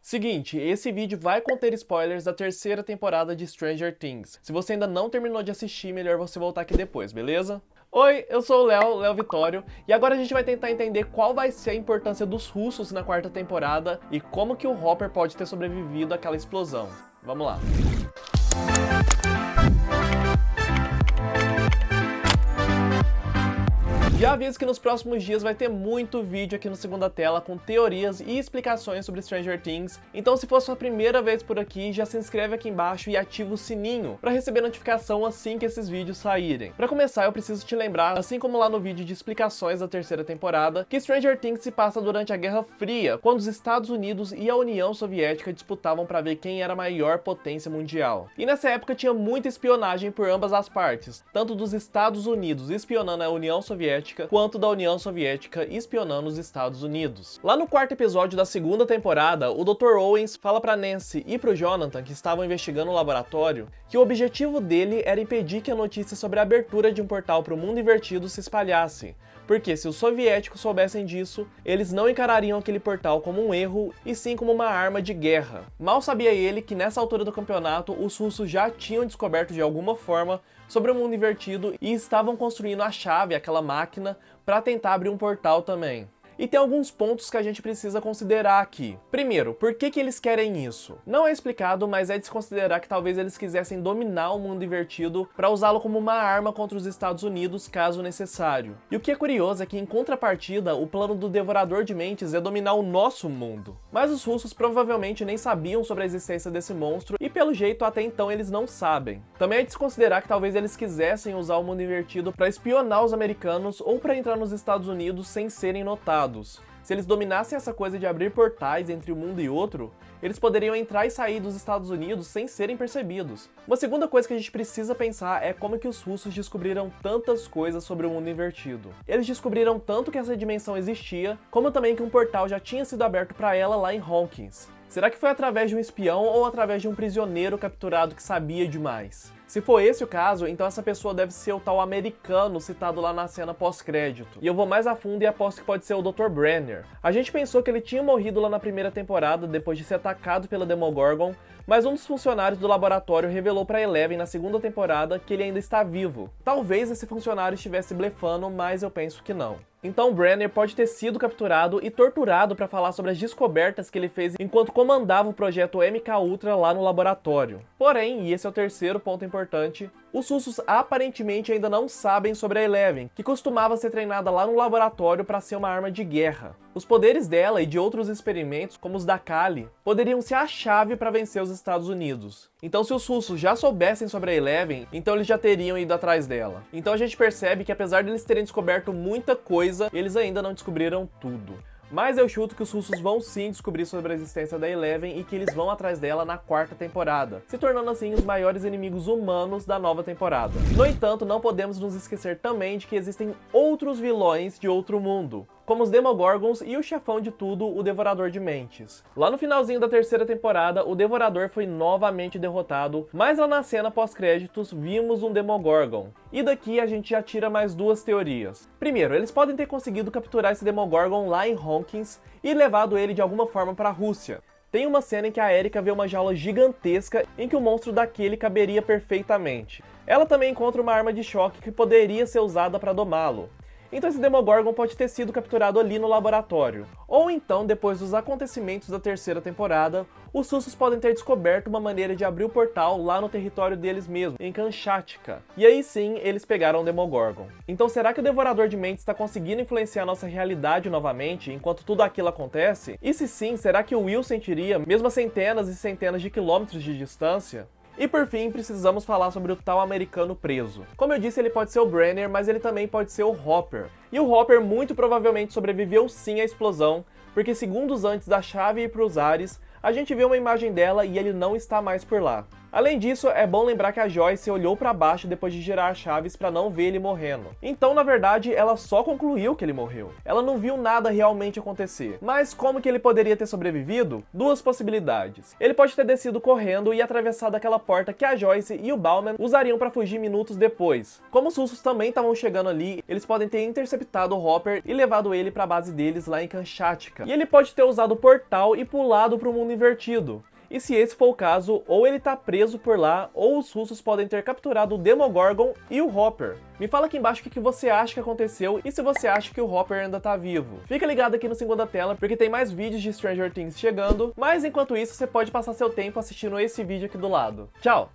Seguinte, esse vídeo vai conter spoilers da terceira temporada de Stranger Things. Se você ainda não terminou de assistir, melhor você voltar aqui depois, beleza? Oi, eu sou o Léo Vitório, e agora a gente vai tentar entender qual vai ser a importância dos russos na quarta temporada e como que o Hopper pode ter sobrevivido àquela explosão. Vamos lá. Já aviso que nos próximos dias vai ter muito vídeo aqui no Segunda Tela com teorias e explicações sobre Stranger Things, então se for sua primeira vez por aqui, já se inscreve aqui embaixo e ativa o sininho para receber notificação assim que esses vídeos saírem. Para começar, eu preciso te lembrar, assim como lá no vídeo de explicações da terceira temporada, que Stranger Things se passa durante a Guerra Fria, quando os Estados Unidos e a União Soviética disputavam para ver quem era a maior potência mundial. E nessa época tinha muita espionagem por ambas as partes, tanto dos Estados Unidos espionando a União Soviética, quanto da União Soviética espionando os Estados Unidos. Lá no quarto episódio da segunda temporada, o Dr. Owens fala pra Nancy e pro Jonathan, que estavam investigando o laboratório, que o objetivo dele era impedir que a notícia sobre a abertura de um portal para o mundo invertido se espalhasse, porque se os soviéticos soubessem disso, eles não encarariam aquele portal como um erro, e sim como uma arma de guerra. Mal sabia ele que nessa altura do campeonato, os russos já tinham descoberto de alguma forma sobre o mundo invertido e estavam construindo a chave, aquela máquina, para tentar abrir um portal também. E tem alguns pontos que a gente precisa considerar aqui. Primeiro, por que eles querem isso? Não é explicado, mas é de se considerar que talvez eles quisessem dominar o mundo invertido para usá-lo como uma arma contra os Estados Unidos, caso necessário. E o que é curioso é que, em contrapartida, o plano do Devorador de Mentes é dominar o nosso mundo. Mas os russos provavelmente nem sabiam sobre a existência desse monstro e, pelo jeito, até então eles não sabem. Também é de se considerar que talvez eles quisessem usar o mundo invertido para espionar os americanos ou para entrar nos Estados Unidos sem serem notados. Se eles dominassem essa coisa de abrir portais entre um mundo e outro, eles poderiam entrar e sair dos Estados Unidos sem serem percebidos. Uma segunda coisa que a gente precisa pensar é como que os russos descobriram tantas coisas sobre o mundo invertido. Eles descobriram tanto que essa dimensão existia, como também que um portal já tinha sido aberto para ela lá em Hawkins. Será que foi através de um espião ou através de um prisioneiro capturado que sabia demais? Se for esse o caso, então essa pessoa deve ser o tal americano citado lá na cena pós-crédito. E eu vou mais a fundo e aposto que pode ser o Dr. Brenner. A gente pensou que ele tinha morrido lá na primeira temporada depois de ser atacado pela Demogorgon, mas um dos funcionários do laboratório revelou pra Eleven na segunda temporada que ele ainda está vivo. Talvez esse funcionário estivesse blefando, mas eu penso que não. Então Brenner pode ter sido capturado e torturado para falar sobre as descobertas que ele fez enquanto comandava o projeto MK-Ultra lá no laboratório. Porém, e esse é o terceiro ponto importante, os russos aparentemente ainda não sabem sobre a Eleven, que costumava ser treinada lá no laboratório para ser uma arma de guerra. Os poderes dela e de outros experimentos, como os da Kali, poderiam ser a chave para vencer os Estados Unidos. Então se os russos já soubessem sobre a Eleven, então eles já teriam ido atrás dela. Então a gente percebe que apesar de eles terem descoberto muita coisa, eles ainda não descobriram tudo. Mas eu chuto que os russos vão sim descobrir sobre a existência da Eleven e que eles vão atrás dela na quarta temporada, se tornando assim os maiores inimigos humanos da nova temporada. No entanto, não podemos nos esquecer também de que existem outros vilões de outro mundo, como os Demogorgons e o chefão de tudo, o Devorador de Mentes. Lá no finalzinho da terceira temporada, o Devorador foi novamente derrotado, mas lá na cena pós-créditos vimos um Demogorgon. E daqui a gente já tira mais duas teorias. Primeiro, eles podem ter conseguido capturar esse Demogorgon lá em Hawkins e levado ele de alguma forma para a Rússia. Tem uma cena em que a Erika vê uma jaula gigantesca em que o monstro daquele caberia perfeitamente. Ela também encontra uma arma de choque que poderia ser usada para domá-lo. Então esse Demogorgon pode ter sido capturado ali no laboratório. Ou então, depois dos acontecimentos da terceira temporada, os russos podem ter descoberto uma maneira de abrir o portal lá no território deles mesmos, em Kamchatka. E aí sim, eles pegaram o Demogorgon. Então será que o Devorador de Mentes está conseguindo influenciar nossa realidade novamente, enquanto tudo aquilo acontece? E se sim, será que o Will sentiria, mesmo a centenas e centenas de quilômetros de distância? E por fim, precisamos falar sobre o tal americano preso. Como eu disse, ele pode ser o Brenner, mas ele também pode ser o Hopper. E o Hopper muito provavelmente sobreviveu sim à explosão, porque segundos antes da chave ir para os ares, a gente vê uma imagem dela e ele não está mais por lá. Além disso, é bom lembrar que a Joyce olhou pra baixo depois de girar as chaves pra não ver ele morrendo. Então, na verdade, ela só concluiu que ele morreu. Ela não viu nada realmente acontecer. Mas como que ele poderia ter sobrevivido? Duas possibilidades. Ele pode ter descido correndo e atravessado aquela porta que a Joyce e o Bauman usariam pra fugir minutos depois. Como os russos também estavam chegando ali, eles podem ter interceptado o Hopper e levado ele pra base deles lá em Kamchatka. E ele pode ter usado o portal e pulado pro mundo invertido. E se esse for o caso, ou ele tá preso por lá, ou os russos podem ter capturado o Demogorgon e o Hopper. Me fala aqui embaixo o que você acha que aconteceu e se você acha que o Hopper ainda tá vivo. Fica ligado aqui no Segunda Tela, porque tem mais vídeos de Stranger Things chegando, mas enquanto isso você pode passar seu tempo assistindo esse vídeo aqui do lado. Tchau!